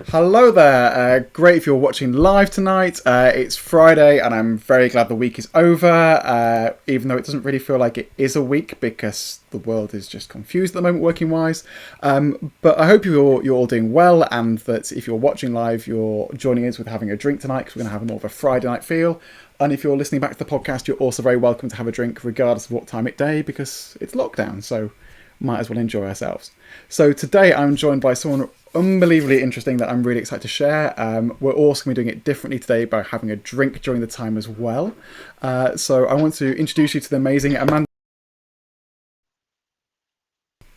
Hello there. Great if you're watching live tonight. It's Friday and I'm very glad the week is over, even though it doesn't really feel like it is a week because the world is just confused at the moment working wise. But I hope you're all doing well, and that if you're watching live, you're joining us with having a drink tonight, because we're going to have more of a Friday night feel. And if you're listening back to the podcast, you're also very welcome to have a drink regardless of what time of day, because it's lockdown, so might as well enjoy ourselves. So today I'm joined by someone unbelievably interesting that I'm really excited to share. We're also going to be doing it differently today by having a drink during the time as well. So I want to introduce you to the amazing Amanda.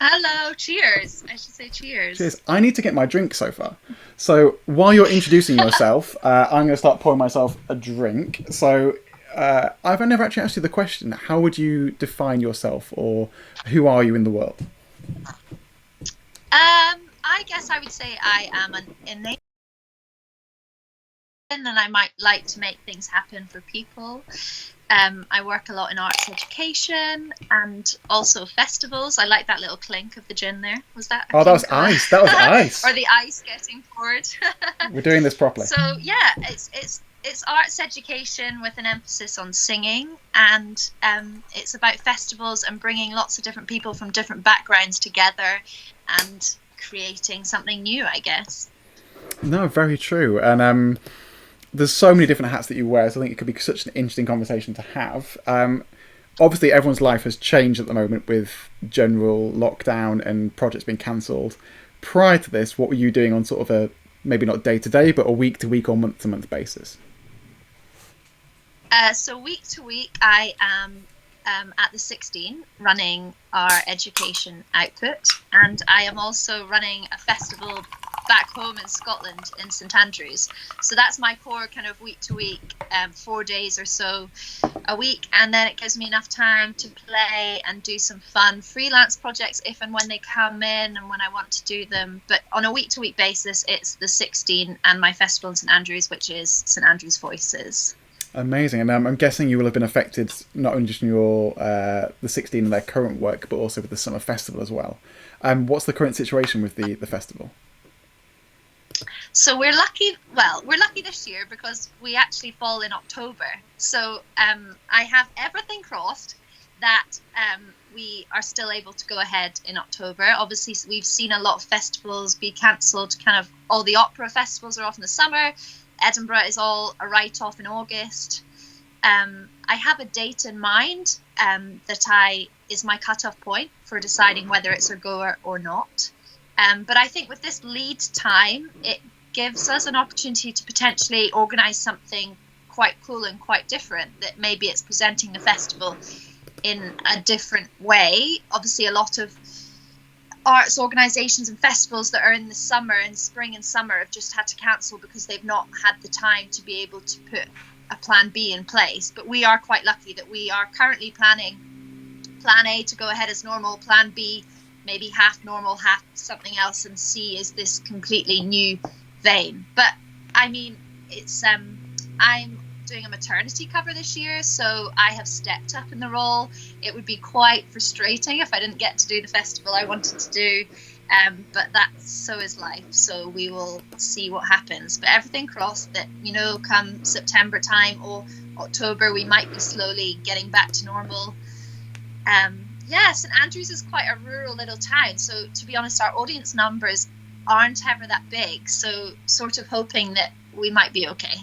Hello, cheers. I should say cheers. Cheers. I need to get my drink so far. So while you're introducing yourself, I'm going to start pouring myself a drink. So I've never actually asked you the question, how would you define yourself, or who are you in the world? I guess I would say I am an innate, and I might like to make things happen for people. I work a lot in arts education and also festivals. I like that little clink of the gin there. Was that? Oh, that was ice. That was ice. Or the ice getting poured. We're doing this properly. So yeah, it's arts education with an emphasis on singing, and it's about festivals and bringing lots of different people from different backgrounds together and creating something new, I guess. No, very true. And there's so many different hats that you wear, so I think it could be such an interesting conversation to have. Obviously, everyone's life has changed at the moment with general lockdown and projects being cancelled. Prior to this, what were you doing on sort of a, maybe not day-to-day, but a week-to-week or month-to-month basis? So week to week, I am at the 16 running our education output, and I am also running a festival back home in Scotland in St Andrews. So that's my core kind of week to week, 4 days or so a week, and then it gives me enough time to play and do some fun freelance projects if and when they come in and when I want to do them. But on a week to week basis, it's the 16 and my festival in St Andrews, which is St Andrews Voices. Amazing. And I'm guessing you will have been affected not only just in your the 16 and their current work, but also with the summer festival as well. What's the current situation with the festival? So we're lucky. Well, we're lucky this year because we actually fall in October. So I have everything crossed that we are still able to go ahead in October. Obviously, we've seen a lot of festivals be cancelled. Kind of all the opera festivals are off in the summer. Edinburgh is all a write-off in August. I have a date in mind that is my cut-off point for deciding whether it's a goer or not. But I think with this lead time, it gives us an opportunity to potentially organise something quite cool and quite different, that maybe it's presenting the festival in a different way. Obviously, a lot of arts organisations and festivals that are in the summer and spring and summer have just had to cancel because they've not had the time to be able to put a plan B in place. But we are quite lucky that we are currently planning plan A to go ahead as normal, plan B maybe half normal, half something else, and C is this completely new vein. But I mean, it's I'm doing a maternity cover this year, so I have stepped up in the role. It would be quite frustrating if I didn't get to do the festival I wanted to do, but so is life, so we will see what happens. But everything crossed that, come September time or October, we might be slowly getting back to normal. St Andrews is quite a rural little town, so to be honest, our audience numbers aren't ever that big, so sort of hoping that we might be okay.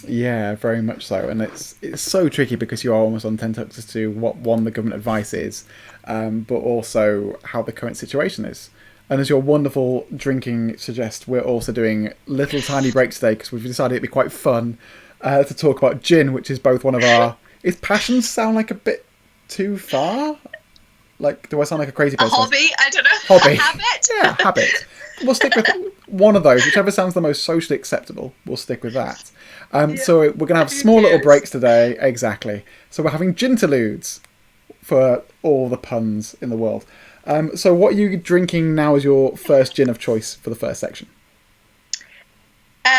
Yeah, very much so. And it's so tricky because you are almost on tenterhooks as to what, the government advice is, but also how the current situation is. And as your wonderful drinking suggests, we're also doing little tiny breaks today because we've decided it'd be quite fun to talk about gin, which is both one of our... Is passions sound like a bit too far? Like, do I sound like a crazy person? A hobby? I don't know. Hobby. A habit? Yeah, habit. We'll stick with one of those. Whichever sounds the most socially acceptable, we'll stick with that. So we're going to have small little breaks today. Exactly. So we're having ginterludes for all the puns in the world. So what are you drinking now as your first gin of choice for the first section?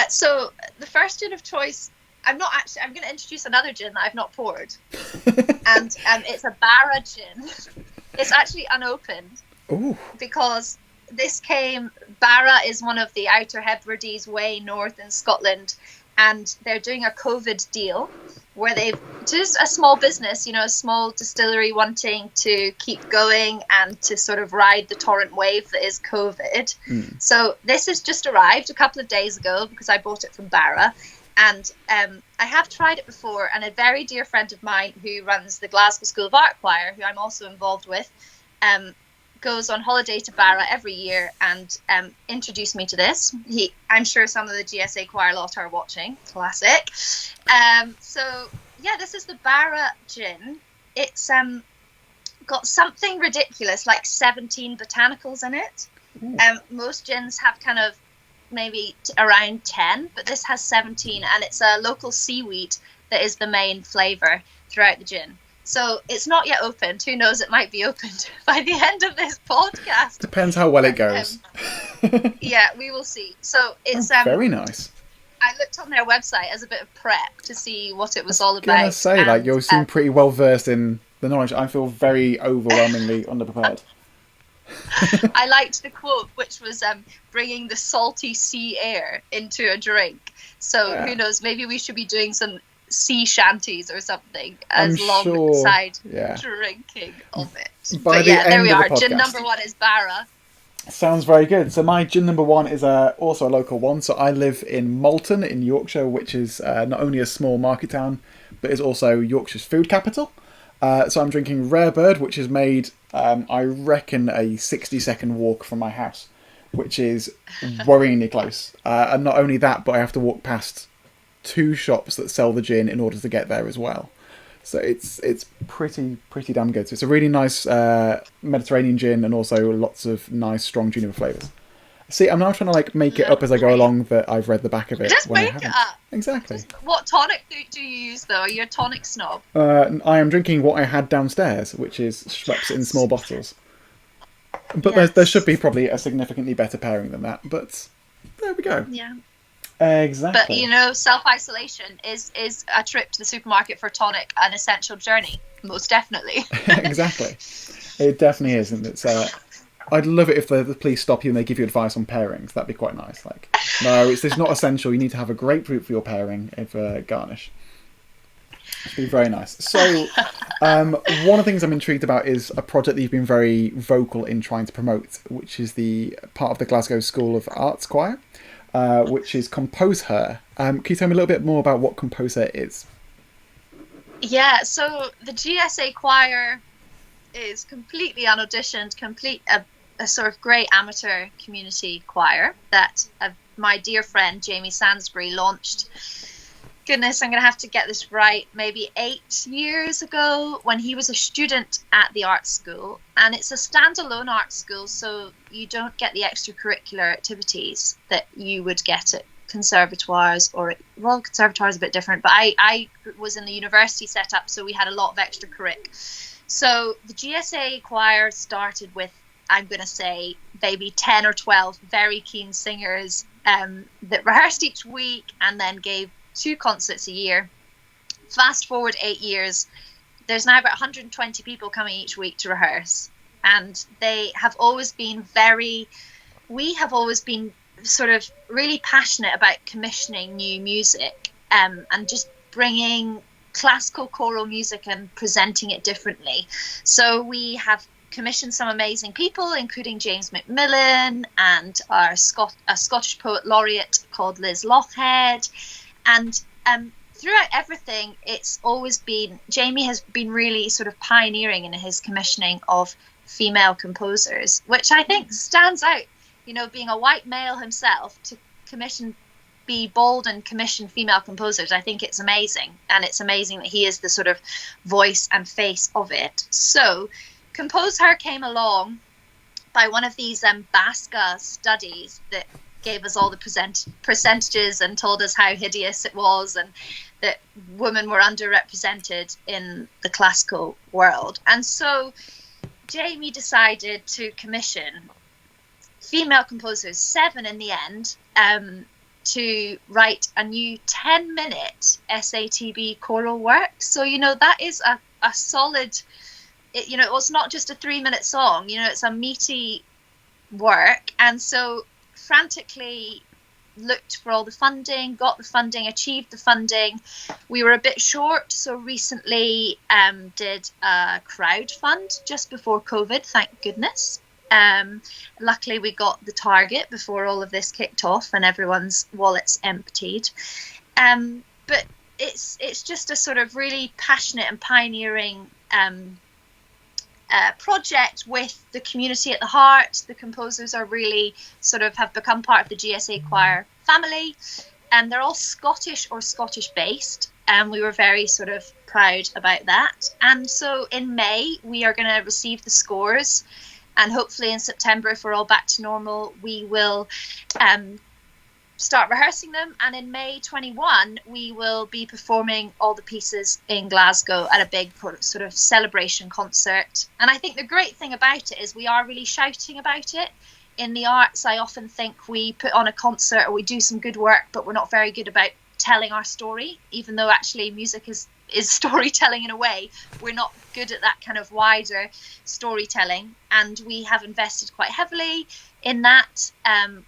So the first gin of choice, I'm going to introduce another gin that I've not poured. And it's a Barra gin. It's actually unopened. Ooh. Because this came. Barra is one of the Outer Hebrides way north in Scotland, and they're doing a COVID deal where they've just a small business, a small distillery wanting to keep going and to sort of ride the torrent wave that is COVID. So this has just arrived a couple of days ago because I bought it from Barra. And I have tried it before, and a very dear friend of mine who runs the Glasgow School of Art Choir, who I'm also involved with, goes on holiday to Barra every year and introduced me to this. I'm sure some of the GSA choir lot are watching. Classic. So yeah, this is the Barra gin. It's got something ridiculous, like 17 botanicals in it. Most gins have kind of maybe around 10, but this has 17, and it's a local seaweed that is the main flavour throughout the gin. So it's not yet opened. Who knows, it might be opened by the end of this podcast. Depends how well it goes. Yeah, we will see. So it's very nice. I looked on their website as a bit of prep to see what it was all about. I was going to say, you seem pretty well versed in the knowledge. I feel very overwhelmingly underprepared. I liked the quote, which was bringing the salty sea air into a drink. So who knows, maybe we should be doing some sea shanties or something alongside drinking of it. But yeah, there we are. Gin number 1 is Barra. Sounds very good. So my gin number 1 is also a local one. So I live in Malton in Yorkshire, which is not only a small market town, but is also Yorkshire's food capital. So I'm drinking Rare Bird, which is made, I reckon, a 60-second walk from my house, which is worryingly close. And not only that, but I have to walk past 2 shops that sell the gin in order to get there as well. So it's pretty damn good. So it's a really nice Mediterranean gin, and also lots of nice strong juniper flavours. See, I'm now trying to make it up as I go along that I've read the back of it. Just when make I haven't. It up. Exactly. What tonic do you use, though? Are you a tonic snob? I am drinking what I had downstairs, which is Schweppes in small bottles. But there should be probably a significantly better pairing than that. But there we go. Yeah. Exactly. But, self-isolation is a trip to the supermarket for tonic an essential journey. Most definitely. Exactly. It definitely is. And it's... I'd love it if the police stop you and they give you advice on pairings. That'd be quite nice. No, it's not essential. You need to have a grapefruit for your pairing for garnish. It'd be very nice. So, one of the things I'm intrigued about is a project that you've been very vocal in trying to promote, which is the part of the Glasgow School of Arts Choir, which is Compose Her. Can you tell me a little bit more about what Compose Her is? Yeah, so the GSA Choir is completely unauditioned, a sort of great amateur community choir that my dear friend Jamie Sansbury launched. Goodness, I'm going to have to get this right, maybe 8 years ago, when he was a student at the art school. And it's a standalone art school, so you don't get the extracurricular activities that you would get at conservatoires, conservatoires is a bit different, but I was in the university setup, so we had a lot of extracurric. So the GSA choir started with, I'm going to say, maybe 10 or 12 very keen singers that rehearsed each week and then gave 2 concerts a year. Fast forward 8 years, there's now about 120 people coming each week to rehearse. And they have always been we have always been sort of really passionate about commissioning new music and just bringing classical choral music and presenting it differently. So we have commissioned some amazing people, including James Macmillan and a Scottish poet laureate called Liz Lochhead. And throughout everything, it's always been, Jamie has been really sort of pioneering in his commissioning of female composers, which I think stands out, being a white male himself to be bold and commission female composers. I think it's amazing, and it's amazing that he is the sort of voice and face of it. So Compose Her came along by one of these BASCA studies that gave us all the percentages and told us how hideous it was and that women were underrepresented in the classical world. And so Jamie decided to commission female composers, 7 in the end, to write a new 10-minute SATB choral work. So, that is a solid, it was not just a 3-minute song, it's a meaty work, and so frantically looked for all the funding, got the funding, achieved the funding. We were a bit short, so recently did a crowd fund just before COVID, thank goodness. Luckily we got the target before all of this kicked off and everyone's wallets emptied. But it's just a sort of really passionate and pioneering project with the community at the heart. The composers are really sort of have become part of the Gsa Choir family, and they're all Scottish or Scottish based, and we were very sort of proud about that. And so in May we are going to receive the scores, and hopefully in September, if we're all back to normal, we will start rehearsing them, and in May 21 we will be performing all the pieces in Glasgow at a big sort of celebration concert. And I think the great thing about it is we are really shouting about it. In the arts, I often think we put on a concert or we do some good work, but we're not very good about telling our story, even though actually music is storytelling in a way. We're not good at that kind of wider storytelling, and we have invested quite heavily in that,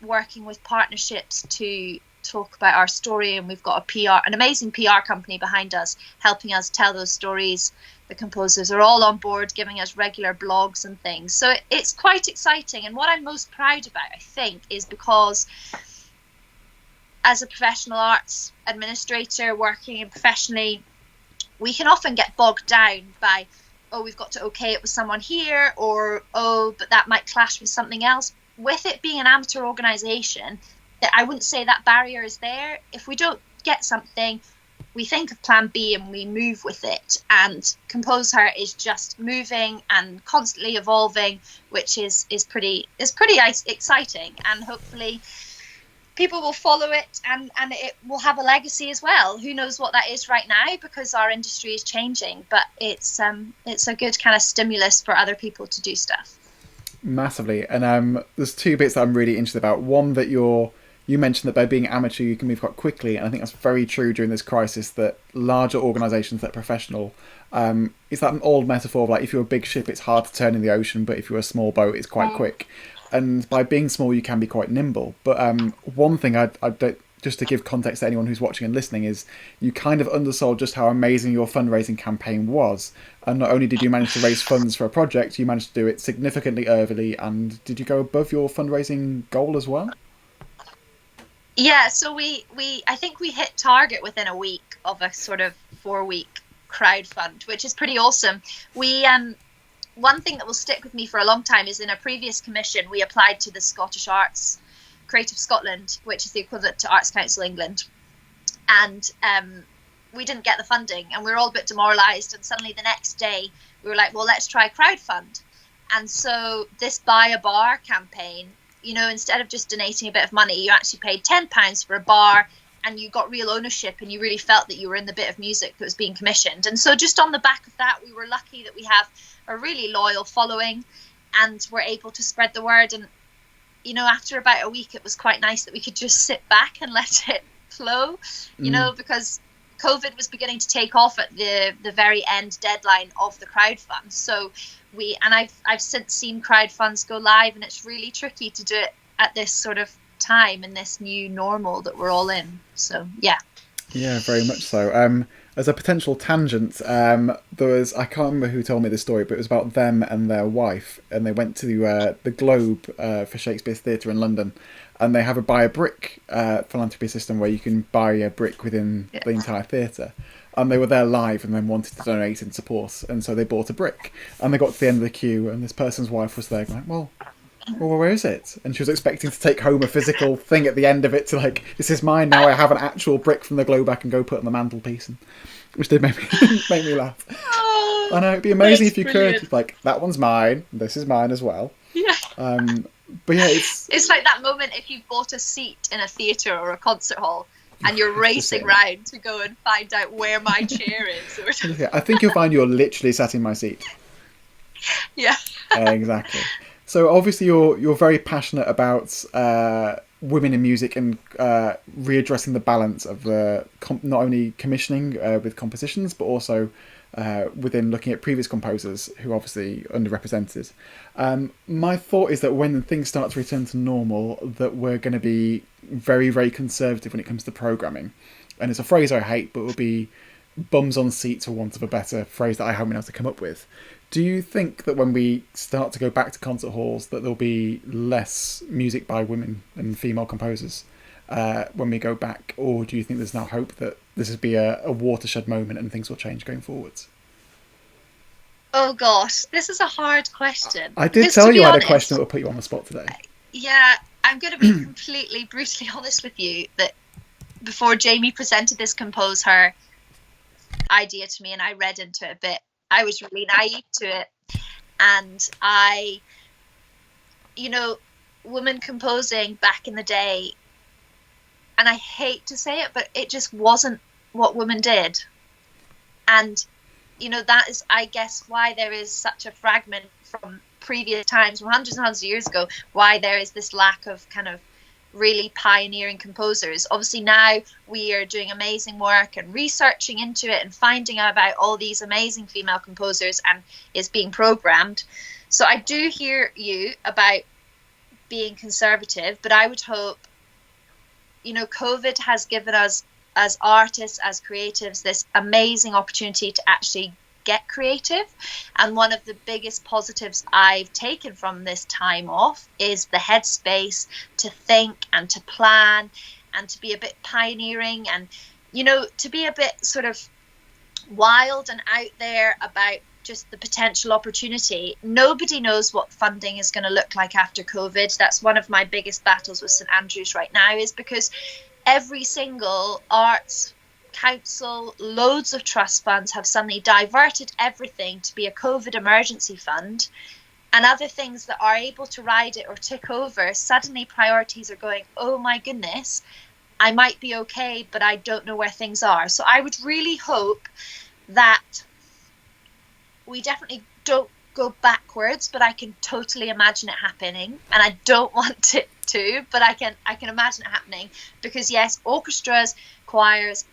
working with partnerships to talk about our story, and we've got an amazing PR company behind us helping us tell those stories. The composers are all on board, giving us regular blogs and things, so it's quite exciting. And what I'm most proud about, I think, is because as a professional arts administrator working professionally, we can often get bogged down by, oh, we've got to okay it with someone here, or oh, but that might clash with something else. With it being an amateur organisation, I wouldn't say that barrier is there. If we don't get something, we think of plan B and we move with it. And Compose Her is just moving and constantly evolving, which is pretty exciting. And hopefully people will follow it, and it will have a legacy as well. Who knows what that is right now, because our industry is changing, but it's a good kind of stimulus for other people to do stuff. Massively. And there's two bits that I'm really interested about. One, that you mentioned that by being amateur you can move quite quickly, and I think that's very true during this crisis, that larger organisations that are professional, it's that an old metaphor of like, if you're a big ship it's hard to turn in the ocean, but if you're a small boat it's quite quick. And by being small you can be quite nimble. But one thing I just to give context to anyone who's watching and listening, is you kind of undersold just how amazing your fundraising campaign was. And not only did you manage to raise funds for a project, you managed to do it significantly early. And did you go above your fundraising goal as well? Yeah, so I think we hit target within a week of a sort of 4-week crowd fund, which is pretty awesome. We one thing that will stick with me for a long time is in a previous commission we applied to the Scottish Arts Creative Scotland, which is the equivalent to Arts Council England, and we didn't get the funding, and we were all a bit demoralised. And suddenly the next day we were like, well, let's try crowdfund. And so this Buy a Bar campaign, you know, instead of just donating a bit of money, you actually paid £10 for a bar, and you got real ownership, and you really felt that you were in the bit of music that was being commissioned. And so just on the back of that, we were lucky that we have a really loyal following, and we're able to spread the word. And you know, after about a week, it was quite nice that we could just sit back and let it flow, you know, because COVID was beginning to take off at the very end deadline of the crowdfund. So I've since seen crowdfunds go live, and it's really tricky to do it at this sort of time in this new normal that we're all in. So yeah. Yeah, very much so. As a potential tangent, there was, I can't remember who told me the story, but it was about them and their wife, and they went to the Globe for Shakespeare's Theatre in London, and they have a buy a brick philanthropy system where you can buy a brick within the entire theatre. And they were there live and then wanted to donate and support, and so they bought a brick. And they got to the end of the queue, and this person's wife was there going, well, where is it? And she was expecting to take home a physical thing at the end of it to like, this is mine now, I have an actual brick from the Globe I can go put on the mantelpiece, and which did make me laugh. Oh, I know, it'd be amazing if you brilliant. could, like, that one's mine, this is mine as well. Yeah. But yeah, it's like that moment if you've bought a seat in a theatre or a concert hall and you're racing round to go and find out where my chair is. Or something. I think you'll find you're literally sat in my seat. Yeah. Exactly. So obviously you're very passionate about women in music and readdressing the balance of not only commissioning with compositions, but also within looking at previous composers who are obviously underrepresented. My thought is that when things start to return to normal, that we're going to be very, very conservative when it comes to programming. And it's a phrase I hate, but it will be bums on seats, for want of a better phrase that I haven't been able to come up with. Do you think that when we start to go back to concert halls, that there'll be less music by women and female composers when we go back? Or do you think there's now hope that this will be a watershed moment and things will change going forwards? Oh gosh, this is a hard question. I did tell you I had a question that will put you on the spot today. Yeah, I'm going to be completely brutally honest with you that before Jamie presented this compose her idea to me and I read into it a bit, I was really naive to it. And women composing back in the day, and I hate to say it, but it just wasn't what women did. And, that is, I guess, why there is such a fragment from previous times, from hundreds and hundreds of years ago, why there is this lack of kind of really pioneering composers. Obviously now we are doing amazing work and researching into it and finding out about all these amazing female composers, and it's being programmed. So I do hear you about being conservative, but I would hope, COVID has given us as artists, as creatives, this amazing opportunity to actually get creative. And one of the biggest positives I've taken from this time off is the headspace to think and to plan and to be a bit pioneering and, to be a bit sort of wild and out there about just the potential opportunity. Nobody knows what funding is going to look like after COVID. That's one of my biggest battles with St Andrews right now, is because every single arts council, loads of trust funds have suddenly diverted everything to be a COVID emergency fund, and other things that are able to ride it or tick over, suddenly priorities are going, oh my goodness, I might be okay, but I don't know where things are. So I would really hope that we definitely don't go backwards, but I can totally imagine it happening, and I don't want it to, but I can imagine it happening, because yes, orchestras, choirs,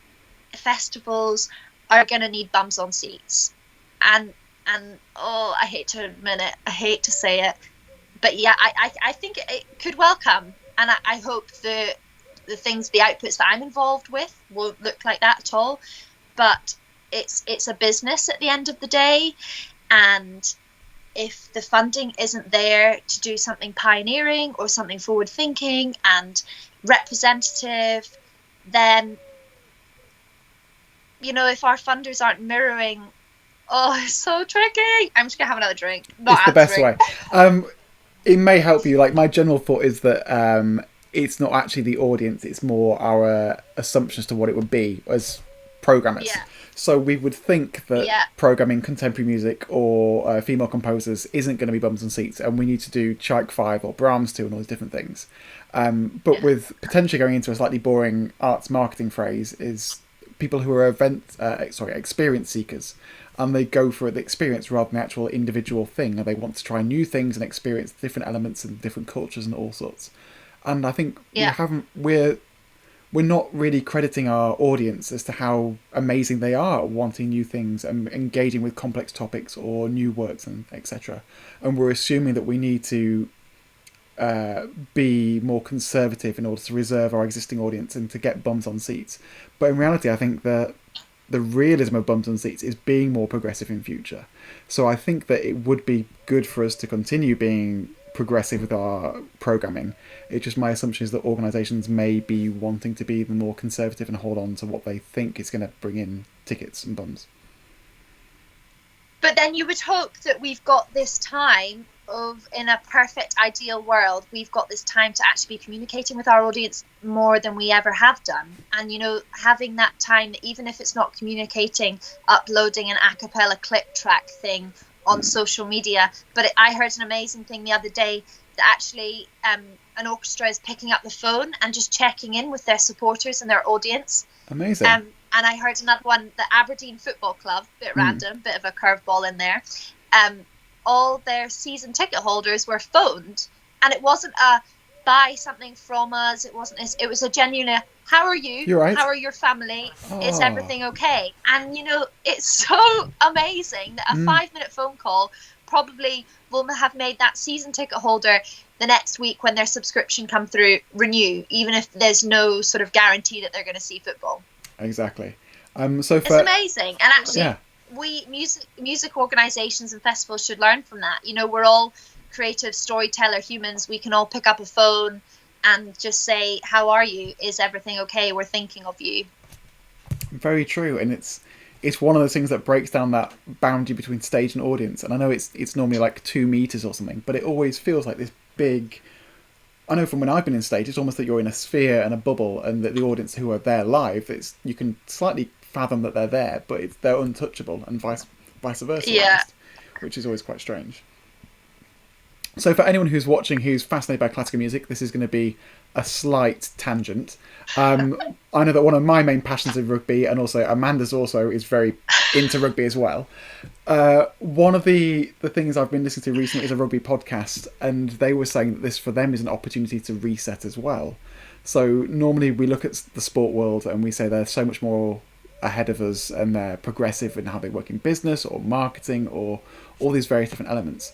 festivals are going to need bums on seats, and I hate to admit it, I hate to say it, but yeah, I think it could well come, and I hope the things, the outputs that I'm involved with won't look like that at all, but it's a business at the end of the day, and if the funding isn't there to do something pioneering or something forward thinking and representative, then if our funders aren't mirroring, it's so tricky. I'm just gonna have another drink. It's the best way. It may help you. Like, my general thought is that it's not actually the audience; it's more our assumptions to what it would be as programmers. Yeah. So we would think that programming contemporary music or female composers isn't going to be bums and seats, and we need to do Tchaik 5 or Brahms 2 and all these different things. But with potentially going into a slightly boring arts marketing phrase, is people who are experience seekers, and they go for the experience rather than the actual individual thing, and they want to try new things and experience different elements and different cultures and all sorts. And I think we're not really crediting our audience as to how amazing they are at wanting new things and engaging with complex topics or new works and etc. And we're assuming that we need to be more conservative in order to reserve our existing audience and to get bums on seats. But in reality, I think that the realism of bums on seats is being more progressive in future. So I think that it would be good for us to continue being progressive with our programming. It's just my assumption is that organisations may be wanting to be even more conservative and hold on to what they think is going to bring in tickets and bums. But then you would hope that we've got this time of, in a perfect ideal world, we've got this time to actually be communicating with our audience more than we ever have done. And having that time, even if it's not communicating, uploading an a cappella click track thing on social media. But I heard an amazing thing the other day that actually an orchestra is picking up the phone and just checking in with their supporters and their audience. Amazing. And I heard another one, the Aberdeen Football Club, bit random, bit of a curveball in there. All their season ticket holders were phoned, and it wasn't buy something from us. It wasn't this. It was a genuine, how are you? You're right. How are your family? Is Oh. everything okay? And, you know, it's so amazing that a 5-minute phone call probably will have made that season ticket holder the next week when their subscription come through renew, even if there's no sort of guarantee that they're going to see football. Exactly. It's amazing. And actually, we music organisations and festivals should learn from that. You know, we're all creative storyteller humans. We can all pick up a phone and just say, how are you? Is everything okay? We're thinking of you. Very true. And it's one of those things that breaks down that boundary between stage and audience. And I know it's normally like 2 meters or something, but it always feels like this big... I know from when I've been in stage, it's almost that you're in a sphere and a bubble, and that the audience who are there live, you can slightly fathom that they're there, but they're untouchable, and vice versa, almost, which is always quite strange. So for anyone who's watching who's fascinated by classical music, this is going to be a slight tangent. I know that one of my main passions is rugby, and also Amanda's also is very into rugby as well. One of the things I've been listening to recently is a rugby podcast, and they were saying that this for them is an opportunity to reset as well. So normally we look at the sport world and we say they're so much more ahead of us, and they're progressive in how they work in business or marketing or all these various different elements.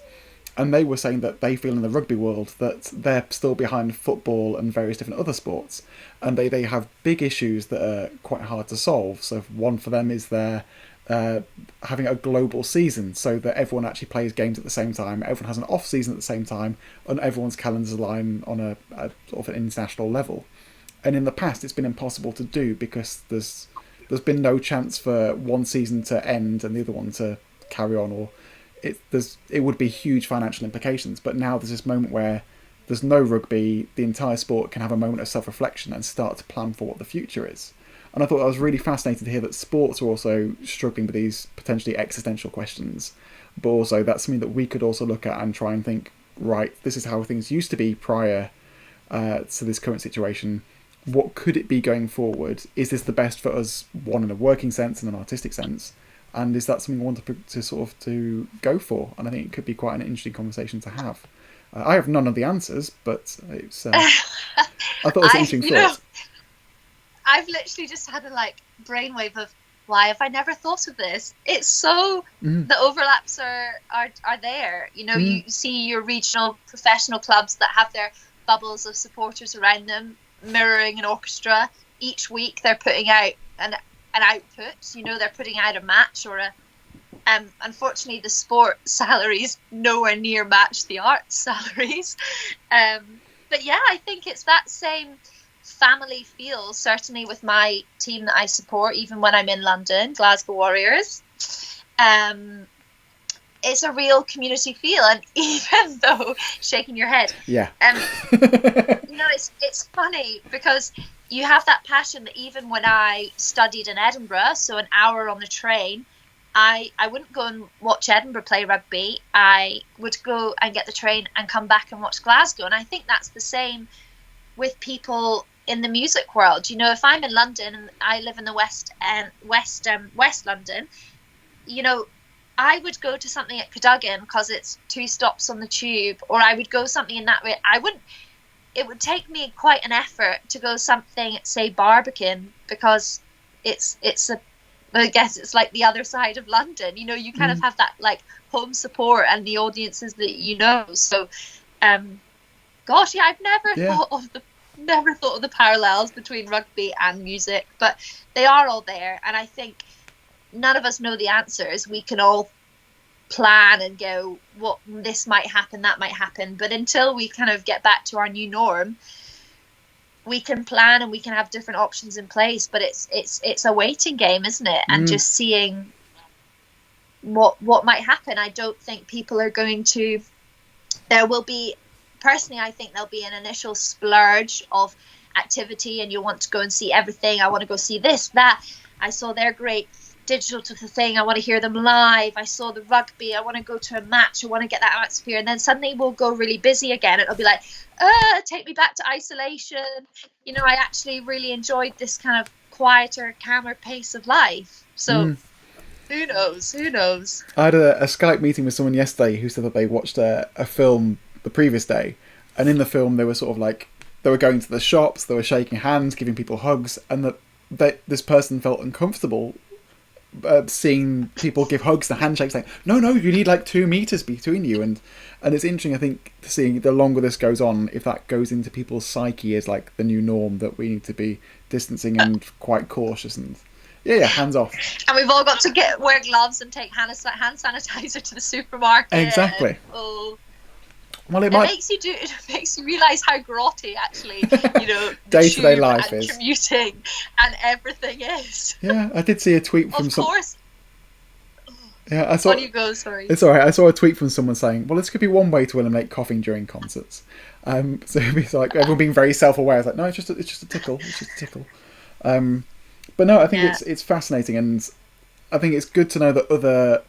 And they were saying that they feel in the rugby world that they're still behind football and various different other sports. And they have big issues that are quite hard to solve. So one for them is their having a global season so that everyone actually plays games at the same time. Everyone has an off season at the same time, and everyone's calendars align on a sort of an international level. And in the past, it's been impossible to do because there's been no chance for one season to end and the other one to carry on, or it would be huge financial implications. But now there's this moment where there's no rugby, the entire sport can have a moment of self-reflection and start to plan for what the future is. And I thought that was really fascinating to hear that sports are also struggling with these potentially existential questions, but also that's something that we could also look at and try and think, right, this is how things used to be prior to this current situation. What could it be going forward? Is this the best for us, one in a working sense and an artistic sense? And is that something we want to go for? And I think it could be quite an interesting conversation to have. I have none of the answers, but it's. I thought it was an interesting thought. I've literally just had a brainwave of why have I never thought of this? It's so the overlaps are there. You know, you see your regional professional clubs that have their bubbles of supporters around them, mirroring an orchestra. Each week they're putting out an output. You know, they're putting out a match or a. Unfortunately, the sport salaries nowhere near match the arts salaries. But yeah, I think it's that same family feel, certainly with my team that I support, even when I'm in London, Glasgow Warriors. It's a real community feel, and even though shaking your head, you know, it's funny because you have that passion that even when I studied in Edinburgh, so an hour on the train, I wouldn't go and watch Edinburgh play rugby. I would go and get the train and come back and watch Glasgow. And I think that's the same with people in the music world. You know, if I'm in London and I live in the West London, you know, I would go to something at Cadogan because it's 2 stops on the tube, or I would go something in that way. It would take me quite an effort to go something at, say, Barbican, because I guess it's like the other side of London. You know, you kind of have that home support and the audiences that you know. So, gosh, yeah, I've never thought of the parallels between rugby and music, but they are all there. And I think none of us know the answers. We can all plan and go, what this might happen, that might happen. But until we kind of get back to our new norm, we can plan and we can have different options in place. But it's a waiting game, isn't it? And just seeing what might happen. I don't think people are going to. There will be. Personally, I think there'll be an initial splurge of activity, and you'll want to go and see everything. I want to go see this, that. I saw their great digital to the thing. I want to hear them live. I saw the rugby. I want to go to a match. I want to get that atmosphere. And then suddenly we'll go really busy again. It'll be like, take me back to isolation. You know, I actually really enjoyed this kind of quieter, calmer pace of life. So who knows? I had a Skype meeting with someone yesterday who said that they watched a film the previous day, And in the film, they were sort of like, they were going to the shops, they were shaking hands, giving people hugs, and that this person felt uncomfortable seeing people give hugs and handshakes, like, no, you need like 2 meters between you. And it's interesting, I think, to see the longer this goes on, if that goes into people's psyche as like the new norm, that we need to be distancing and quite cautious and hands off. And we've all got to wear gloves and take hand sanitizer to the supermarket. Exactly. Well, it makes you realise how grotty actually, day-to-day life is. Commuting and everything is. Yeah, I did see a tweet from Of course. Yeah, I saw. On you go, sorry. It's alright. I saw a tweet from someone saying, "Well, this could be one way to eliminate coughing during concerts." So it's like everyone being very self-aware. It's like, no, it's just a tickle. It's just a tickle. But no, I think it's fascinating, and I think it's good to know that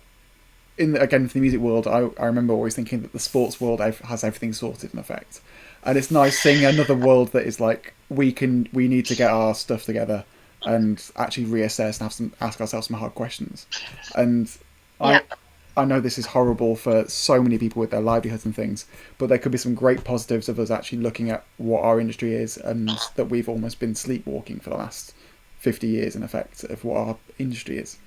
again, for the music world, I remember always thinking that the sports world has everything sorted in effect. And it's nice seeing another world that is like, we need to get our stuff together and actually reassess and ask ourselves some hard questions. And I know this is horrible for so many people with their livelihoods and things, but there could be some great positives of us actually looking at what our industry is, and that we've almost been sleepwalking for the last 50 years in effect of what our industry is.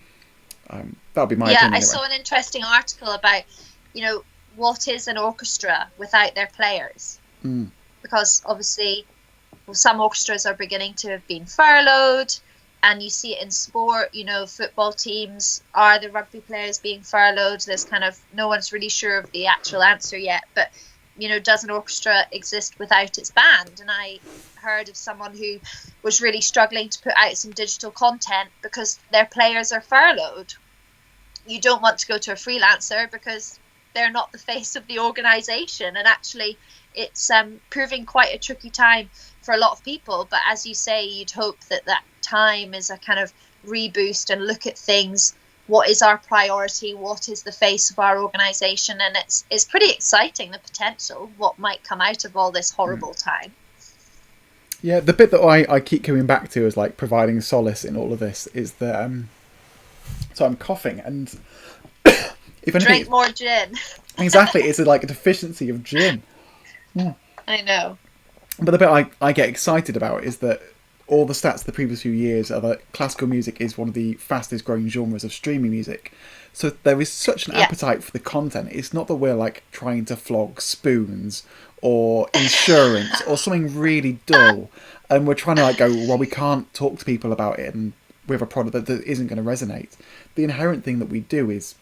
That would be my opinion. I saw an interesting article about, what is an orchestra without their players? Because obviously, some orchestras are beginning to have been furloughed, and you see it in sport. Football teams, are the rugby players being furloughed? There's kind of, no one's really sure of the actual answer yet. But does an orchestra exist without its band? And I heard of someone who was really struggling to put out some digital content because their players are furloughed. You don't want to go to a freelancer because they're not the face of the organisation, and actually it's proving quite a tricky time for a lot of people. But as you say, you'd hope that time is a kind of reboost and look at things. What is our priority? What is the face of our organisation? And it's pretty exciting, the potential, what might come out of all this horrible time. Yeah, the bit that I keep coming back to as like providing solace in all of this is that so I'm coughing, and if anything, drink more gin. Exactly, it's like a deficiency of gin. Yeah. I know. But the bit I get excited about is that all the stats the previous few years are that classical music is one of the fastest growing genres of streaming music. So there is such an appetite for the content. It's not that we're like trying to flog spoons or insurance or something really dull, and we're trying to like go, well, we can't talk to people about it and we have a product that isn't going to resonate. The inherent thing that we do is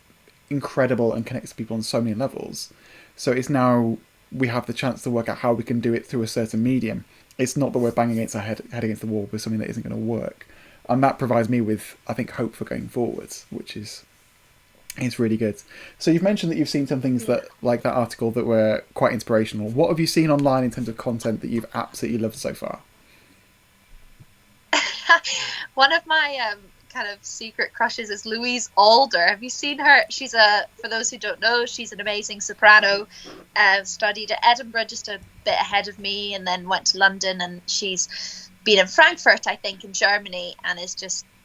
incredible and connects to people on so many levels. So it's now we have the chance to work out how we can do it through a certain medium. It's not that we're banging against our head against the wall with something that isn't going to work. And that provides me with, I think, hope for going forwards, which is really good. So you've mentioned that you've seen some things that, like that article, that were quite inspirational. What have you seen online in terms of content that you've absolutely loved so far? One of my kind of secret crushes is Louise Alder. Have you seen her? She's for those who don't know, she's an amazing soprano. Studied at Edinburgh, just a bit ahead of me, and then went to London, and she's been in Frankfurt, I think, in Germany, and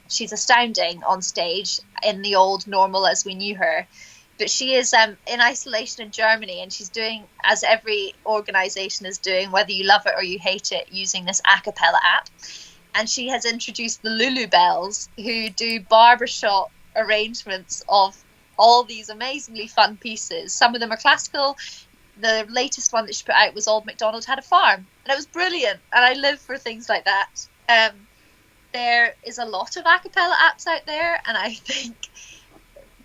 she's astounding on stage in the old normal as we knew her. But she is in isolation in Germany, and she's doing, as every organisation is doing, whether you love it or you hate it, using this a cappella app. And she has introduced the Lulu Bells, who do barbershop arrangements of all these amazingly fun pieces. Some of them are classical. The latest one that she put out was Old MacDonald Had a Farm, and it was brilliant. And I live for things like that. There is a lot of a cappella apps out there, and I think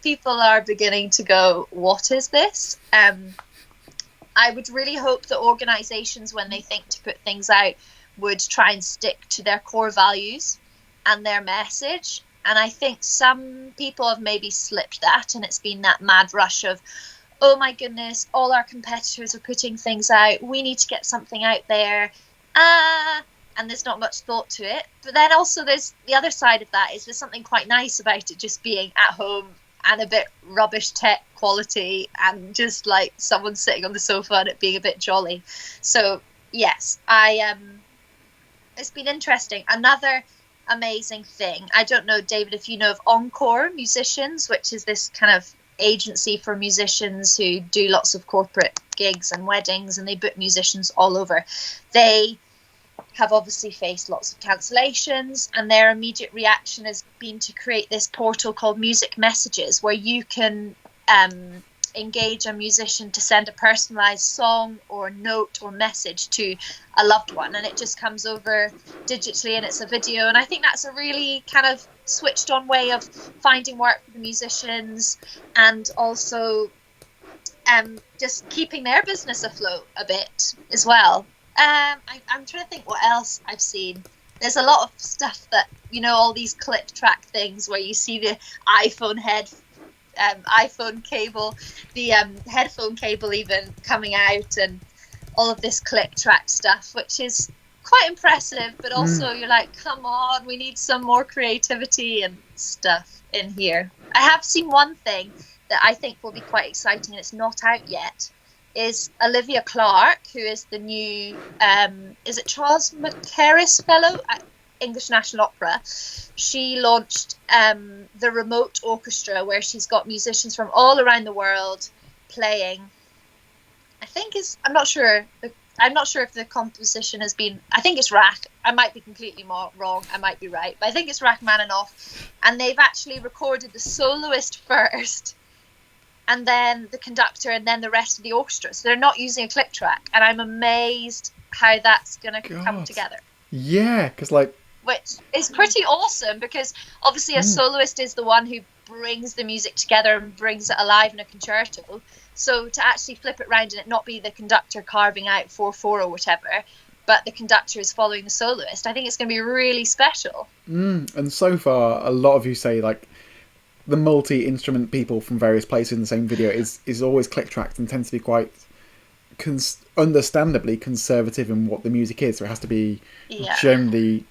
people are beginning to go, what is this? I would really hope that organisations, when they think to put things out, would try and stick to their core values and their message. And I think some people have maybe slipped that, and it's been that mad rush of, oh my goodness, all our competitors are putting things out, we need to get something out there, and there's not much thought to it. But then also there's the other side of that, is there's something quite nice about it just being at home and a bit rubbish tech quality, and just like someone sitting on the sofa and it being a bit jolly. So yes, it's been interesting. Another amazing thing, I don't know, David, if you know of Encore Musicians, which is this kind of agency for musicians who do lots of corporate gigs and weddings, and they book musicians all over. They have obviously faced lots of cancellations, and their immediate reaction has been to create this portal called Music Messages, where you can engage a musician to send a personalized song or note or message to a loved one, and it just comes over digitally, and it's a video. And I think that's a really kind of switched on way of finding work for the musicians, and also just keeping their business afloat a bit as well. I'm trying to think what else I've seen. There's a lot of stuff that, you know, all these click track things where you see the iPhone cable, the headphone cable even coming out, and all of this click track stuff, which is quite impressive, but also you're like, come on, we need some more creativity and stuff in here. I have seen one thing that I think will be quite exciting, and it's not out yet, is Olivia Clark, who is the new is it Charles McCarris Fellow at English National Opera. She launched the remote orchestra, where she's got musicians from all around the world playing. I'm not sure if the composition has been, I think it's Rach. I might be completely wrong, I might be right, but I think it's Rachmaninoff, and they've actually recorded the soloist first, and then the conductor, and then the rest of the orchestra. So they're not using a click track, and I'm amazed how that's going to come together. Yeah, because which is pretty awesome, because obviously a soloist is the one who brings the music together and brings it alive in a concerto. So to actually flip it around and it not be the conductor carving out 4/4 or whatever, but the conductor is following the soloist, I think it's going to be really special. And so far, a lot of you say the multi-instrument people from various places in the same video is always click-tracked and tends to be quite understandably conservative in what the music is. So it has to be generally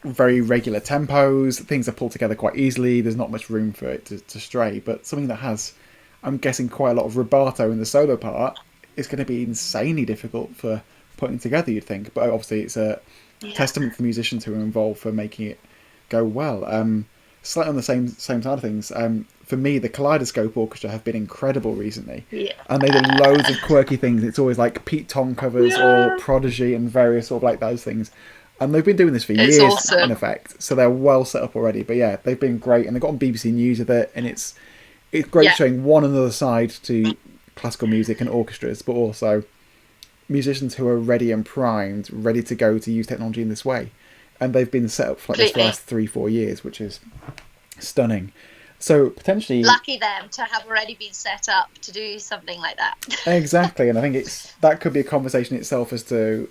very regular tempos. Things are pulled together quite easily. There's not much room for it to stray. But something that has, I'm guessing, quite a lot of rubato in the solo part is going to be insanely difficult for putting together, you'd think. But obviously it's a testament for musicians who are involved for making it go well. Slightly on the same side of things, for me, the Kaleidoscope Orchestra have been incredible recently. And they do loads of quirky things. It's always like Pete Tong covers or Prodigy and various sort of like those things. And they've been doing this for years, in effect. So they're well set up already. But yeah, they've been great. And they've got on BBC News with it. And it's great showing one another side to classical music and orchestras, but also musicians who are ready and primed, ready to go to use technology in this way. And they've been set up for like this for the last 3-4 years, which is stunning. So potentially, lucky them to have already been set up to do something like that. Exactly, and I think that could be a conversation itself as to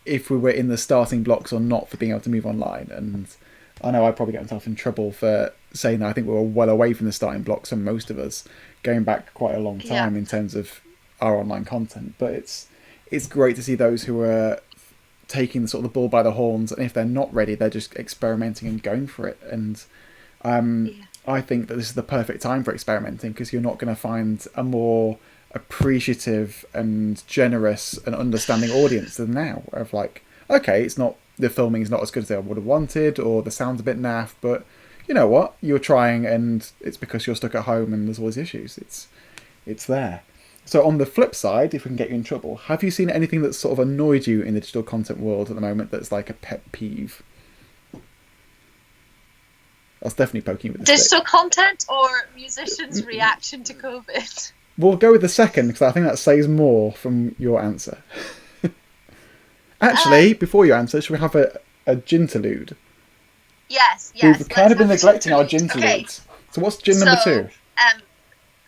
if we were in the starting blocks or not for being able to move online. And I know I probably get myself in trouble for saying that I think we were well away from the starting blocks for most of us, going back quite a long time in terms of our online content. But it's great to see those who are taking the sort of the bull by the horns, and if they're not ready, they're just experimenting and going for it. And I think that this is the perfect time for experimenting, because you're not going to find a more appreciative and generous and understanding audience than now. Of like, okay, it's not, the filming is not as good as I would have wanted, or the sound's a bit naff, but you know what, you're trying, and it's because you're stuck at home and there's always issues. It's there. So on the flip side, if we can get you in trouble, have you seen anything that's sort of annoyed you in the digital content world at the moment that's like a pet peeve? That's definitely poking you with the digital stick. Content or musicians' reaction to COVID? We'll go with the second, because I think that says more from your answer. Actually, before you answer, should we have a ginterlude? Yes. We've kind of been neglecting our ginterludes. Okay. So what's gin number 2?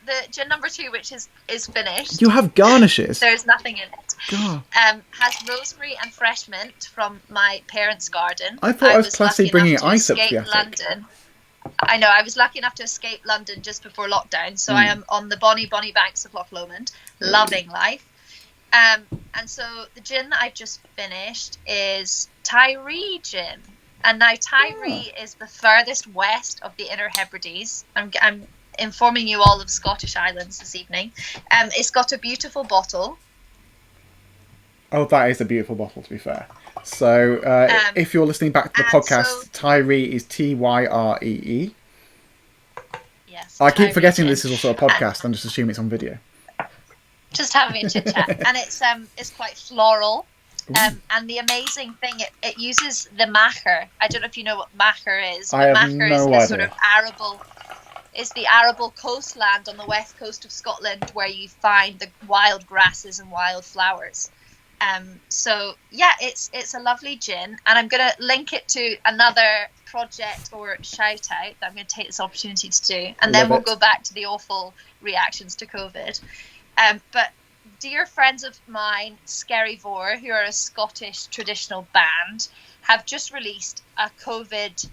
The gin number 2, which is finished. You have garnishes. There's nothing in it. God. Has rosemary and fresh mint from my parents' garden. I thought I was classy bringing ice up to the attic. London. I know, I was lucky enough to escape London just before lockdown, so I am on the bonny banks of Loch Lomond, loving life. And so the gin that I've just finished is Tyree gin. And now Tyree is the furthest west of the Inner Hebrides. I'm informing you all of Scottish Islands this evening. It's got a beautiful bottle. Oh, that is a beautiful bottle, to be fair. So if you're listening back to the podcast, Tyree is Tyree. Yeah. yes. I keep Tyree forgetting gin. this is also a podcast and just assume it's on video. Just having a chit chat, and it's quite floral. And the amazing thing, it uses the macher. I don't know if you know what macher is, I but have macher no is the idea. sort of arable. It's the arable coastland on the west coast of Scotland where you find the wild grasses and wild flowers. So yeah, it's a lovely gin, and I'm going to link it to another project or shout out that I'm going to take this opportunity to do, and then we'll go back to the awful reactions to COVID. But dear friends of mine, Skerryvore, who are a Scottish traditional band, have just released a COVID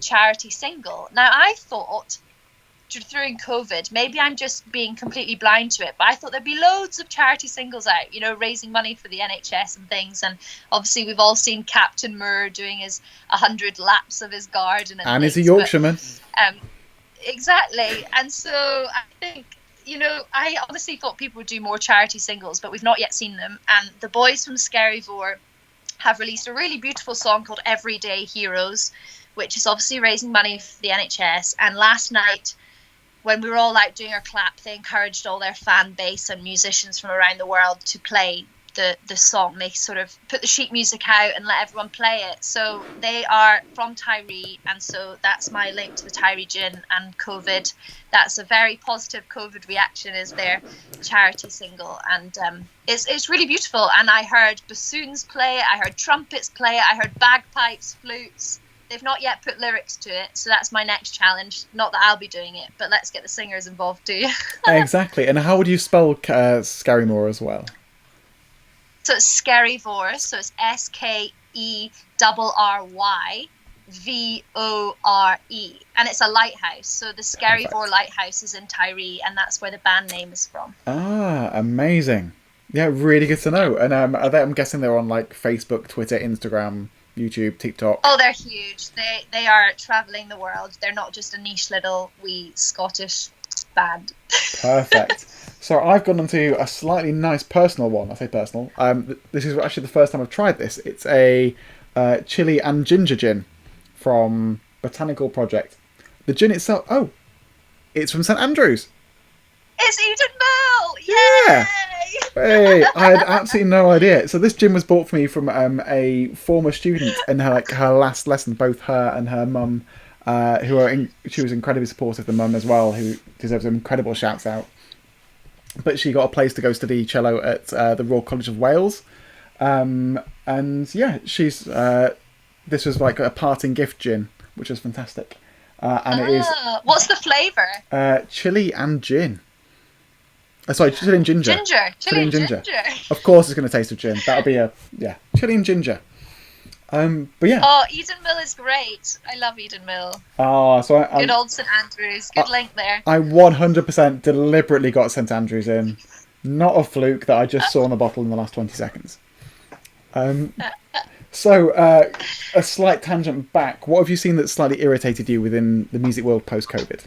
charity single. Now, I thought during COVID, maybe I'm just being completely blind to it, but I thought there'd be loads of charity singles out, you know, raising money for the NHS and things. And obviously we've all seen Captain Moore doing his 100 laps of his garden. And he's a Yorkshireman. Exactly. And so I think, you know, I honestly thought people would do more charity singles, but we've not yet seen them. And the boys from Skerryvore have released a really beautiful song called Everyday Heroes, which is obviously raising money for the NHS. And last night, when we were all out doing our clap, they encouraged all their fan base and musicians from around the world to play the song. They sort of put the sheet music out and let everyone play it. So they are from Tyree, and so that's my link to the Tyree gin and COVID. That's a very positive COVID reaction, is their charity single, and it's really beautiful. And I heard bassoons play it, I heard trumpets play it, I heard bagpipes, flutes. They've not yet put lyrics to it, so that's my next challenge. Not that I'll be doing it, but let's get the singers involved too. Exactly. And how would you spell Skerryvore as well? So it's Skerryvore, so it's SKERRYVORE, and it's a lighthouse. So the Skerryvore Lighthouse is in Tyree, and that's where the band name is from. Ah, amazing. Yeah, really good to know. And I'm guessing they're on like Facebook, Twitter, Instagram, YouTube, TikTok. Oh, they're huge. They are travelling the world. They're not just a niche little wee Scottish band. Perfect. So I've gone on to a slightly nice personal one. I say personal. This is actually the first time I've tried this. It's a chili and ginger gin from Botanical Project. The gin itself, it's from St Andrews. It's Eden Mill! Yay! Yeah. Hey, I had absolutely no idea. So this gin was bought for me from a former student in her last lesson. Both her and her mum, she was incredibly supportive. The mum as well, who deserves an incredible shout out. But she got a place to go study cello at the Royal College of Wales, and yeah, she's. This was like a parting gift gin, which was fantastic. And it is. What's the flavour? Chili and gin. Sorry, chili and ginger. Chili and ginger. Of course, it's going to taste of gin. That'll be chili and ginger. But yeah. Oh, Eden Mill is great. I love Eden Mill. So good old St Andrews. Good link there. I 100% deliberately got St Andrews in. Not a fluke that I just saw on the bottle in the last 20 seconds. So, a slight tangent back. What have you seen that slightly irritated you within the music world post-COVID?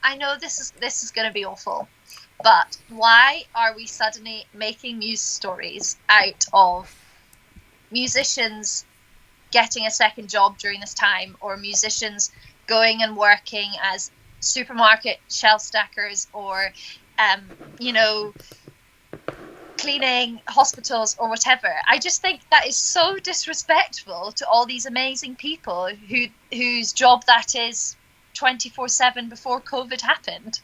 I know this is going to be awful, but why are we suddenly making news stories out of musicians getting a second job during this time, or musicians going and working as supermarket shelf stackers, or cleaning hospitals or whatever? I just think that is so disrespectful to all these amazing people whose job that is 24/7 before COVID happened.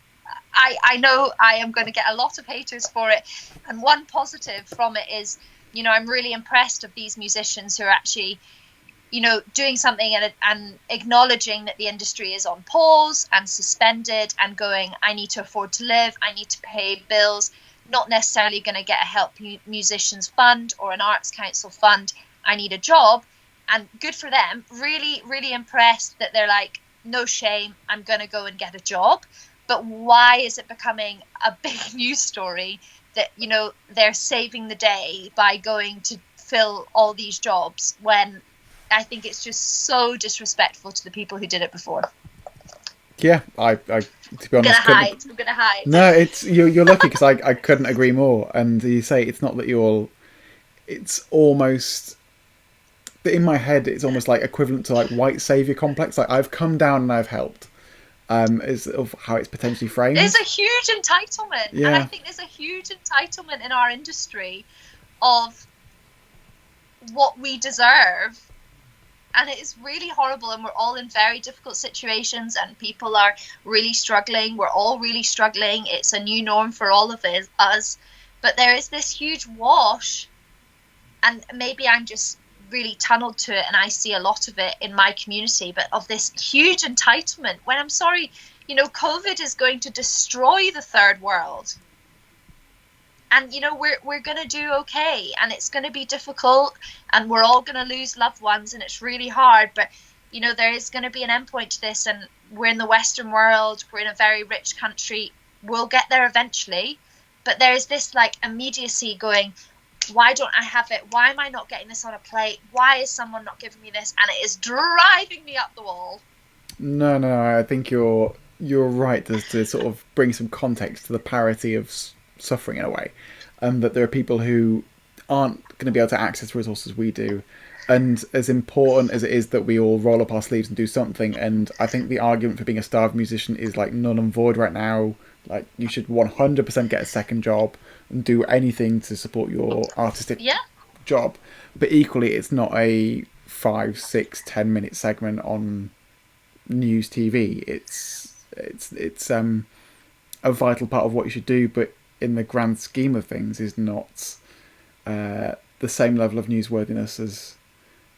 I know I am going to get a lot of haters for it, and one positive from it is, I'm really impressed of these musicians who are actually, doing something and acknowledging that the industry is on pause and suspended, and going, I need to afford to live, I need to pay bills, not necessarily going to get a Help Musicians Fund or an Arts Council fund. I need a job, and good for them. Really, really impressed that they're like, no shame, I'm going to go and get a job. But why is it becoming a big news story that, they're saving the day by going to fill all these jobs, when I think it's just so disrespectful to the people who did it before? Yeah, I to be honest, I'm gonna hide. No, it's you're lucky, because I couldn't agree more. And you say it's not that it's almost in my head it's almost like equivalent to like white saviour complex. Like I've come down and I've helped. Is of how it's potentially framed. There's a huge entitlement, yeah. and I think there's a huge entitlement in our industry of what we deserve, and it is really horrible, and we're all in very difficult situations, and people are really struggling. We're all really struggling. It's a new norm for all of us, but there is this huge wash, and maybe I'm just really tunneled to it and I see a lot of it in my community, but of this huge entitlement when I'm sorry, you know, COVID is going to destroy the third world, and you know we're going to do okay, and it's going to be difficult, and we're all going to lose loved ones, and it's really hard, but you know there is going to be an endpoint to this, and we're in the Western world, we're in a very rich country, we'll get there eventually, but there is this like immediacy going, why don't I have it? Why am I not getting this on a plate? Why is someone not giving me this? And it is driving me up the wall. No, I think you're right to sort of bring some context to the parity of suffering in a way, and that there are people who aren't going to be able to access resources we do, and as important as it is that we all roll up our sleeves and do something, and I think the argument for being a starving musician is like null and void right now. Like you should 100% get a second job and do anything to support your artistic job, but equally it's not a 5, 6, 10 minute segment on news TV. It's a vital part of what you should do, but in the grand scheme of things is not the same level of newsworthiness as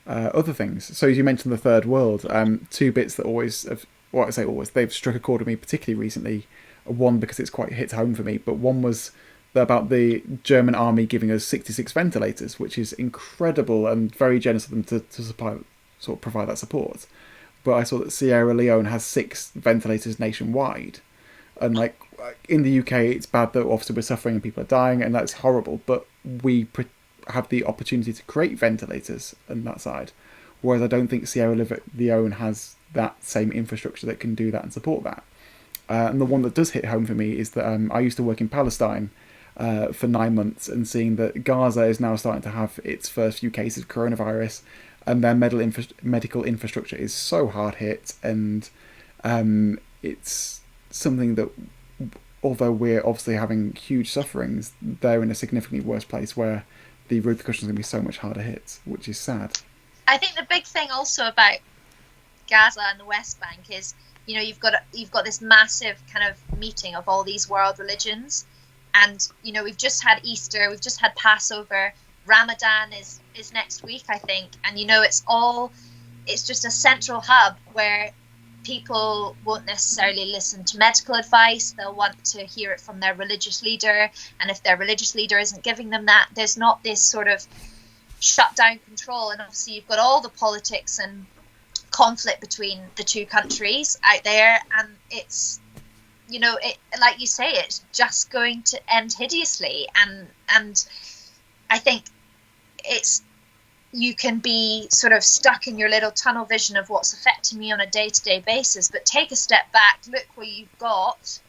other things. So as you mentioned the third world, two bits that always have, well I say always, they've struck a chord with me particularly recently. One because it's quite hit home for me, but one was about the German army giving us 66 ventilators, which is incredible and very generous of them to supply, sort of provide that support. But I saw that Sierra Leone has 6 ventilators nationwide, and like in the UK it's bad that obviously we're suffering and people are dying, and that's horrible, but we have the opportunity to create ventilators on that side, whereas I don't think Sierra Leone has that same infrastructure that can do that and support that. And the one that does hit home for me is that I used to work in Palestine for 9 months, and seeing that Gaza is now starting to have its first few cases of coronavirus, and their medical infrastructure is so hard hit, and it's something that, although we're obviously having huge sufferings, they're in a significantly worse place where the repercussions are going to be so much harder hit, which is sad. I think the big thing also about Gaza and the West Bank is, you know, you've got this massive kind of meeting of all these world religions, and you know we've just had Easter, we've just had Passover, Ramadan is next week I think, and you know it's just a central hub where people won't necessarily listen to medical advice, they'll want to hear it from their religious leader, and if their religious leader isn't giving them that, there's not this sort of shut down control, and obviously you've got all the politics and conflict between the two countries out there, and it's, you know, it, like you say, it's just going to end hideously, and I think it's, you can be sort of stuck in your little tunnel vision of what's affecting me on a day-to-day basis, but take a step back, look what you've got,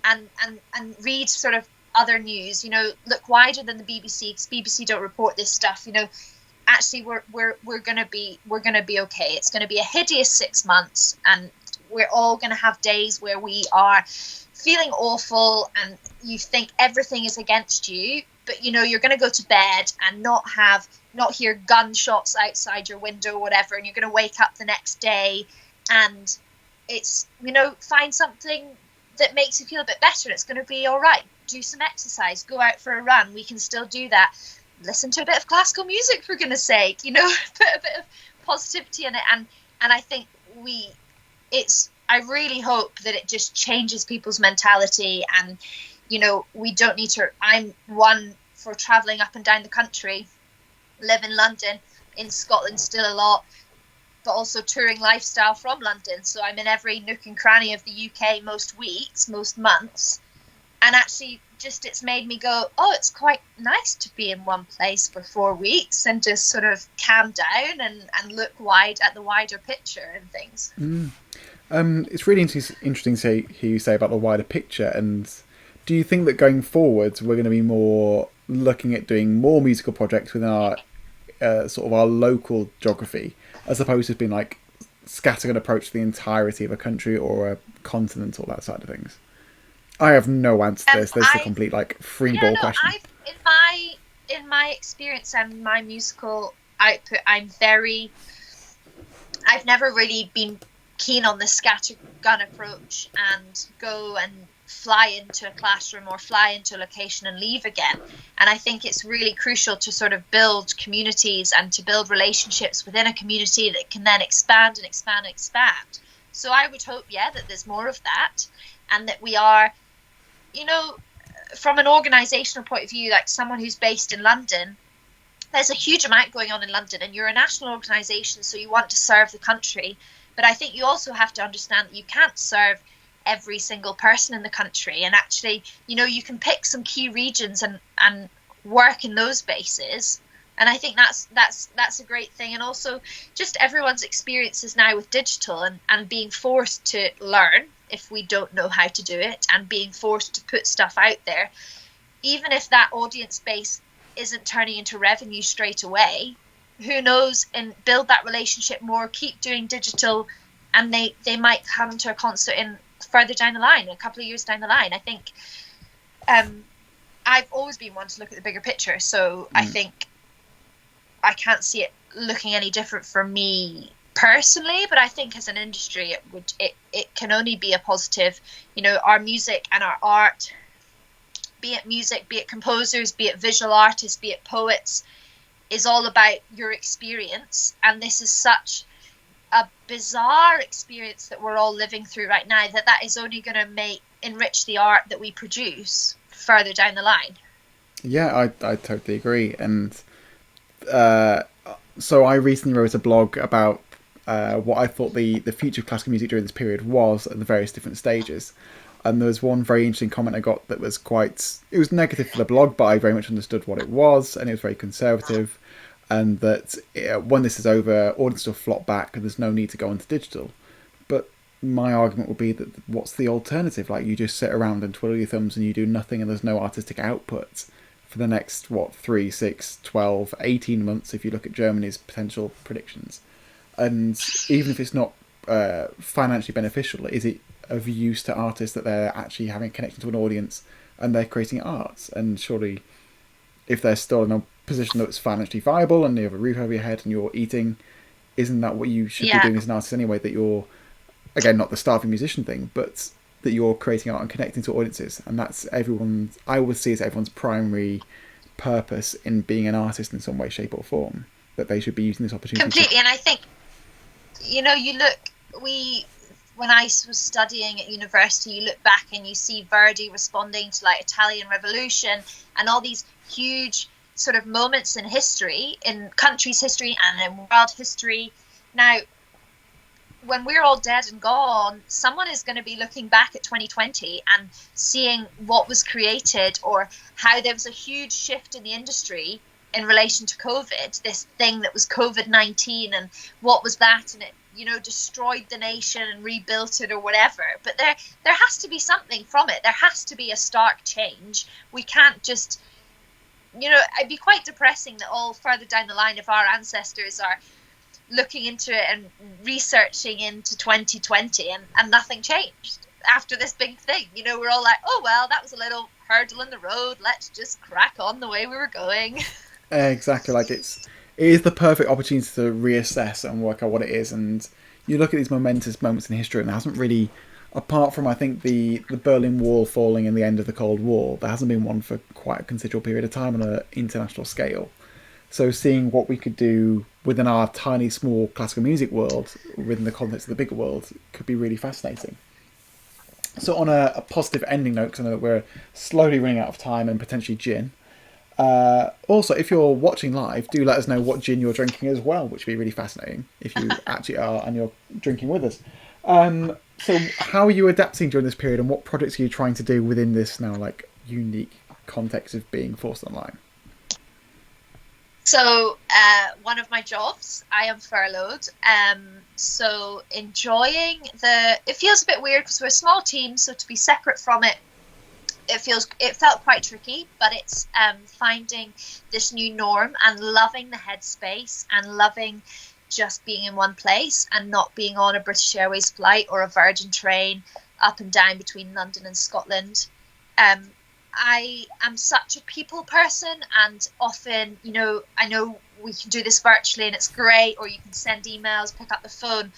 and read sort of other news, you know, look wider than the BBC, because BBC don't report this stuff, you know. Actually, we're gonna be okay. It's gonna be a hideous 6 months, and we're all gonna have days where we are feeling awful, and you think everything is against you. But you know you're gonna go to bed and not hear gunshots outside your window or whatever, and you're gonna wake up the next day, and it's, you know, find something that makes you feel a bit better. It's gonna be all right. Do some exercise. Go out for a run. We can still do that. Listen to a bit of classical music, for goodness sake, you know, put a bit of positivity in it, and I think I really hope that it just changes people's mentality, and you know, we don't need to, I'm one for travelling up and down the country, live in London, in Scotland still a lot, but also touring lifestyle from London, so I'm in every nook and cranny of the UK most weeks, most months, and actually just it's made me go, oh, it's quite nice to be in one place for 4 weeks and just sort of calm down and look at the wider picture and things. It's really interesting to hear you say about the wider picture, and do you think that going forwards we're going to be more looking at doing more musical projects within our sort of our local geography, as opposed to being like scattergun approach to the entirety of a country or a continent or that side of things? I have no answer to this. This is a complete like free ball question. In my experience and my musical output, I've never really been keen on the scattergun approach and go and fly into a classroom or fly into a location and leave again. And I think it's really crucial to sort of build communities and to build relationships within a community that can then expand and expand and expand. So I would hope, that there's more of that, and that we are, from an organisational point of view, like someone who's based in London, there's a huge amount going on in London, and you're a national organisation, so you want to serve the country. But I think you also have to understand that you can't serve every single person in the country, and actually, you can pick some key regions and work in those bases. And I think that's a great thing. And also just everyone's experiences now with digital and being forced to learn if we don't know how to do it, and being forced to put stuff out there, even if that audience base isn't turning into revenue straight away, who knows, and build that relationship more, keep doing digital, and they might come to a concert in further down the line, a couple of years down the line. I think I've always been one to look at the bigger picture, so I think I can't see it looking any different for me personally, but I think as an industry it can only be a positive. Our music and our art, be it music, be it composers, be it visual artists, be it poets, is all about your experience. And this is such a bizarre experience that we're all living through right now, that is only going to enrich the art that we produce further down the line. Yeah, I totally agree. And so I recently wrote a blog about what I thought the future of classical music during this period was at the various different stages. And there was one very interesting comment I got that was it was negative for the blog, but I very much understood what it was, and it was very conservative, and that when this is over, audiences will flop back and there's no need to go into digital. But my argument would be that what's the alternative? Like, you just sit around and twiddle your thumbs and you do nothing, and there's no artistic output for the next, 3, 6, 12, 18 months if you look at Germany's potential predictions. And even if it's not financially beneficial, is it of use to artists that they're actually having a connection to an audience and they're creating art? And surely, if they're still in a position that's financially viable and you have a roof over your head and you're eating, isn't that what you should be doing as an artist anyway? That you're, again, not the starving musician thing, but that you're creating art and connecting to audiences. And that's I would see as everyone's primary purpose in being an artist in some way, shape or form, that they should be using this opportunity. Completely. And I think, when I was studying at university, you look back and you see Verdi responding to like Italian Revolution and all these huge sort of moments in history, in country's history and in world history. Now, when we're all dead and gone, someone is going to be looking back at 2020 and seeing what was created, or how there was a huge shift in the industry in relation to COVID, this thing that was COVID-19, and what was that, and it destroyed the nation and rebuilt it or whatever. But there has to be something from it. There has to be a stark change. We can't just, it'd be quite depressing that all further down the line, if our ancestors are looking into it and researching into 2020 and nothing changed after this big thing. We're all like, oh, well, that was a little hurdle in the road. Let's just crack on the way we were going. Exactly. Like, it is the perfect opportunity to reassess and work out what it is. And you look at these momentous moments in history, and there hasn't really, apart from I think the Berlin Wall falling and the end of the Cold War, there hasn't been one for quite a considerable period of time on an international scale. So seeing what we could do within our tiny, small classical music world, within the context of the bigger world, could be really fascinating. So on a positive ending note, because I know that we're slowly running out of time and potentially gin. Also, if you're watching live, do let us know what gin you're drinking as well, which would be really fascinating if you actually are and you're drinking with us. So how are you adapting during this period, and what projects are you trying to do within this now unique context of being forced online? So one of my jobs, I am furloughed. So enjoying it feels a bit weird because we're a small team, so to be separate from it it felt quite tricky, but it's finding this new norm and loving the headspace and loving just being in one place and not being on a British Airways flight or a Virgin train up and down between London and Scotland. I am such a people person, and often, you know, I know we can do this virtually and it's great, or you can send emails, pick up the phone.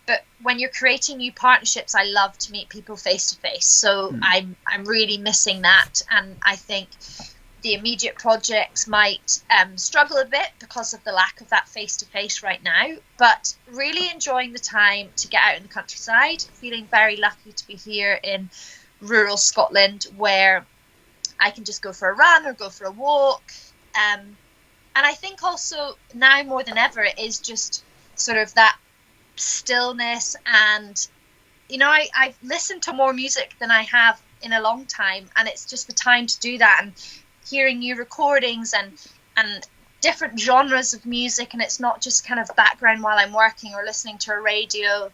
But when you're creating new partnerships, I love to meet people face to face. So I'm really missing that, and I think the immediate projects might struggle a bit because of the lack of that face to face right now. But really enjoying the time to get out in the countryside, feeling very lucky to be here in rural Scotland, where I can just go for a run or go for a walk. And I think also now more than ever, it is just sort of that stillness. And, you know, I've listened to more music than I have in a long time. And it's just the time to do that, and hearing new recordings and different genres of music. And it's not just kind of background while I'm working or listening to a radio.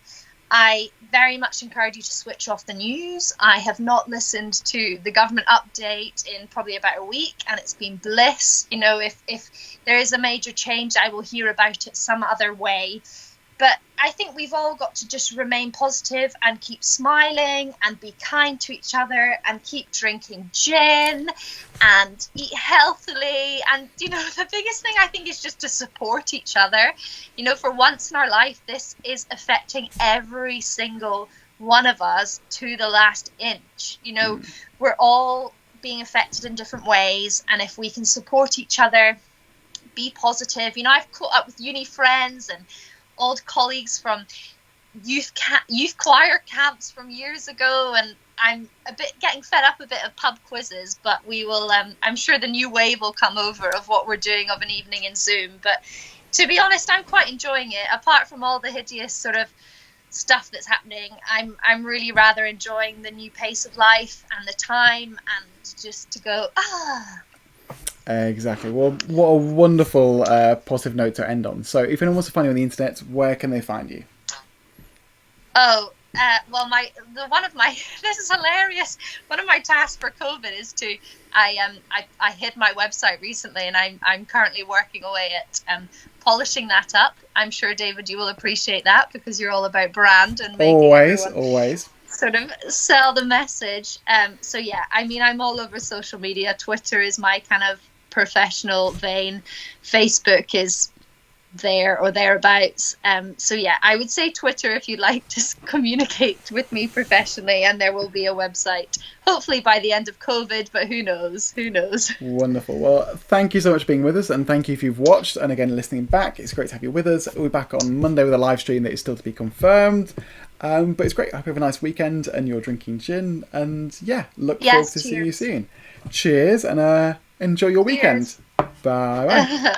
I very much encourage you to switch off the news. I have not listened to the government update in probably about a week, and it's been bliss. You know, if there is a major change, I will hear about it some other way. But I think we've all got to just remain positive and keep smiling and be kind to each other and keep drinking gin and eat healthily. And, you know, the biggest thing I think is just to support each other. You know, for once in our life, this is affecting every single one of us to the last inch. You know, we're all being affected in different ways. And if we can support each other, be positive. You know, I've caught up with uni friends and old colleagues from youth choir camps from years ago, and I'm a bit getting fed up a bit of pub quizzes, but we will I'm sure the new wave will come over of what we're doing of an evening in Zoom. But to be honest, I'm quite enjoying it. Apart from all the hideous sort of stuff that's happening, I'm really rather enjoying the new pace of life and the time, and just to go Exactly. Well, what a wonderful positive note to end on. So if anyone wants to find you on the internet, where can they find you? Well, this is hilarious. One of my tasks for COVID is to I hid my website recently, and I'm currently working away at polishing that up. I'm sure, David, you will appreciate that, because you're all about brand and making always sort of sell the message. So yeah, I mean, I'm all over social media. Twitter is my kind of professional vein. Facebook is there or thereabouts. So yeah, I would say Twitter if you'd like to communicate with me professionally, and there will be a website hopefully by the end of COVID, but who knows. Wonderful. Well, thank you so much for being with us, and thank you if you've watched and again listening back. It's great to have you with us. We'll be back on Monday with a live stream that is still to be confirmed, but it's great. I hope you have a nice weekend and you're drinking gin, and yeah, look forward to seeing you soon. Cheers, and enjoy your weekend. Bye.